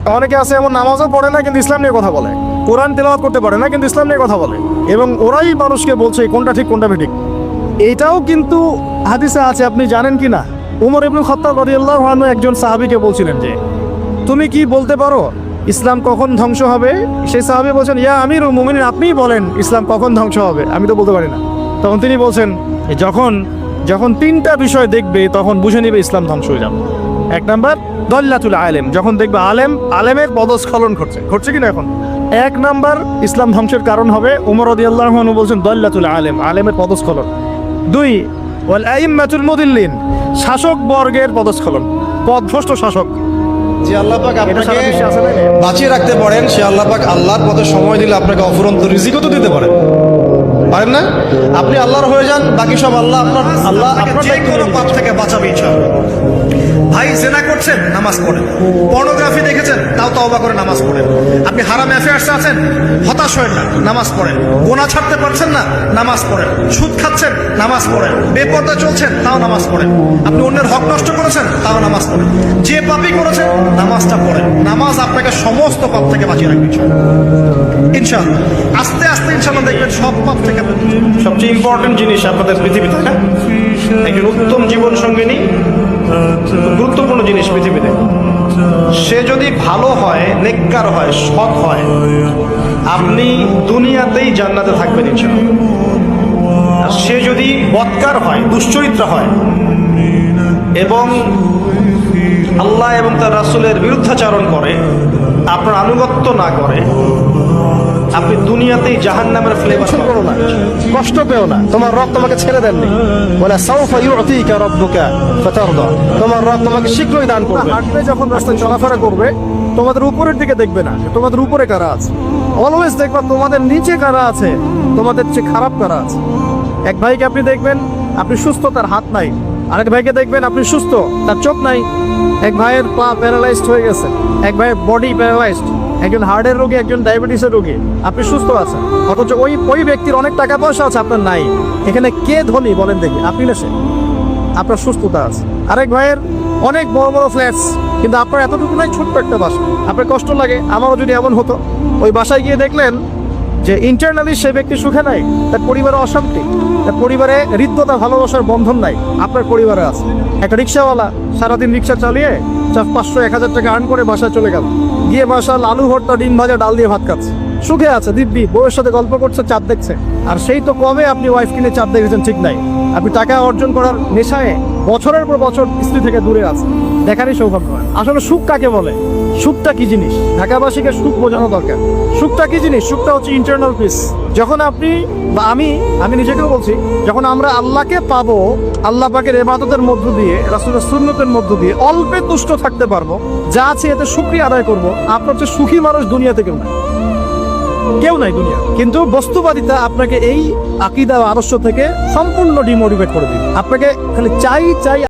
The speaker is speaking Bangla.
অনেকে আছে এমন নামাজও পড়ে না কিন্তু ইসলাম নিয়ে কথা বলে, কোরআন তেলাওয়াত করতে পারে না কিন্তু ইসলাম নিয়ে কথা বলে, এবং ওরাই মানুষকে বলছে কোনটা ঠিক কোনটা বেঠিক। এটাও কিন্তু হাদিসে আছে, আপনি জানেন কি না? উমর ইবনে খাত্তাব রাদিয়াল্লাহু আনহু একজন সাহাবীকে বলছিলেন যে তুমি কি বলতে পারো ইসলাম কখন ধ্বংস হবে? সেই সাহাবী বলছেন, ইয়া আমিরুল মুমিনিন, আপনিই বলেন ইসলাম কখন ধ্বংস হবে, আমি তো বলতে পারি না। তখন তিনি বলছেন যখন যখন তিনটা বিষয় দেখবে তখন বুঝে নিবে ইসলাম ধ্বংস হয়ে যাবে। এক নাম্বার দল্লাতুল আলেম, যখন দেখবে আলেমের পদস্খলন ঘটছে কিনা এখন। এক নাম্বার ইসলাম ধ্বংসের কারণ হবে, উমর রাদিয়াল্লাহু আনহু বলছেন দল্লাতুল আলেমের পদস্খলন। দুই ওয়াল আইম্মাতুল মুদিল্লিন, শাসক বর্গের পদস্খলন, পথভ্রষ্ট শাসক। যে আল্লাহ পাক আপনাকে বাঁচিয়ে রাখতে পারেন, সে আল্লাহ পাক আল্লাহর পথে সময় দিলে আপনাকে অফুরন্ত রিজিকও তো দিতে পারেন না? আপনি আল্লাহর হয়ে যান, বাকি সব আল্লাহ আপনার যে কোনো পাপ থেকে বাঁচাবে ইনশাআল্লাহ। ভাই জেনা করছেন, নামাজ পড়েন। পর্নোগ্রাফি দেখেছেন, তাও তওবা করে নামাজ পড়েন। আপনি হারাম অ্যাফেয়ার্সে আছেন, হতাশ হয়েন না, নামাজ পড়েন। গোনা ছাড়তে পারছেন না, নামাজ পড়েন। সুদ খাচ্ছেন, নামাজ পড়েন। বেপরদা চলছেন, তাও নামাজ পড়েন। আপনি অন্যের হক নষ্ট করেছেন, তাও নামাজ পড়েন। যে পাপই করেছেন, নামাজটা পড়েন। নামাজ আপনাকে সমস্ত পাপ থেকে বাঁচিয়ে রাখবে ইনশাআল্লাহ। আস্তে আস্তে ইনশাআল্লাহ দেখবেন সব পাপ থেকে। সবচেয়ে ইম্পর্টেন্ট জিনিস আপনাদের পৃথিবীতে একজন উত্তম জীবন সঙ্গিনী, গুরুত্বপূর্ণ জিনিস পৃথিবীতে। সে যদি ভালো হয়, নেককার হয়, সৎ হয়, আপনি দুনিয়াতেই জান্নাতে থাকবেন ইনশাআল্লাহ। আর সে যদি বদকার হয়, দুশ্চরিত্র হয় এবং আল্লাহ এবং তার রাসূলের বিরুদ্ধাচরণ করে, আপনার আনুগত্য না করে, আপনি দুনিয়াতেই জাহান্নামের ফ্লেভার করো না, কষ্ট পেও না। তোমার রব তোমাকে ছেড়ে দেননি, বলে সাউফা ইউতিকা রাব্বুকা ফাতারদা, তোমার রব তোমাকে শীঘ্রই দান করবে। হাঁটবে যখন রাস্তায় চলাফেরা করবে, তোমাদের উপরের দিকে দেখবে না তোমাদের উপরে কারা আছে, অলওয়েজ দেখবা তোমাদের নিচে কারা আছে, তোমাদের চেয়ে খারাপ কারা আছে। এক ভাইকে আপনি দেখবেন আপনি সুস্থ, তার হাত নাই। আরেক ভাইকে দেখবেন আপনি সুস্থ, তার চোখ নাই। এক ভাইয়ের পা প্যারালাইজড হয়ে গেছে, এক ভাইয়ের বডি প্যারালাইজড, একজন হার্টের রোগী, একজন ডায়াবেটিসের রোগী। আপনি সুস্থ আছেন, অথচ ওই ব্যক্তির অনেক টাকা পয়সা আছে, আপনার নাই। এখানে কে ধনী বলেন দেখি, আপনি না সে? আপনার সুস্থতা আছে। আরেক ভাইয়ের অনেক বড় বড় ফ্ল্যাটস, কিন্তু আপনার এতটুকু নাই, ছোট্ট একটা বাসা। আপনার কষ্ট লাগে, আমারও যদি এমন হতো। ওই বাসায় গিয়ে দেখলেন যে ইন্টারনালি সে ব্যক্তি সুখে নাই, তার পরিবারে অশান্তি, তার পরিবারে হৃদ্যতা ভালোবাসার বন্ধন নাই। আপনার পরিবারে আছে একটা রিক্সাওয়ালা, সারাদিন রিক্সা চালিয়ে 500-1000 টাকা আর্ন করে বাসায় চলে গেল, গিয়ে মাশাআল্লাহ আলু ভর্তা, ডিম ভাজা, ডাল দিয়ে ভাত খাচ্ছে, সুখে আছে দিব্যি, বউয়ের সাথে গল্প করছে, চাঁদ দেখছে। আর সেই তো কবে আপনি ওয়াইফ কিনে চাঁদ দেখেছেন ঠিক নাই। আপনি টাকা অর্জন করার নেশায় বছরের পর বছর স্ত্রী থেকে দূরে আছে, দেখারই সৌভাগ্য হয়। আসলে সুখ কাকে বলে? সুখটা কি জিনিস? ঢাকাবাসীকে সুখ বোঝানো দরকার। সুখটা কি জিনিস? সুখটা হচ্ছে ইন্টারনাল পিস। যখন আপনি বা আমি নিজেকেও বলছি, যখন আমরা আল্লাহকে পাবো, আল্লাহ পাকের ইবাদতের মধ্য দিয়ে, রাসূলের সুন্নতের মধ্য দিয়ে অল্পে তুষ্ট থাকতে পারবো, যা আছে এতে শুকরিয়া আদায় করবো, আপনার চেয়ে সুখী মানুষ দুনিয়াতে কেউ নাই দুনিয়া। কিন্তু বস্তুবাদিতা আপনাকে এই আকীদা ও আদর্শ থেকে সম্পূর্ণ ডিমোটিভেট করে দিবে। আপনাকে খালি চাই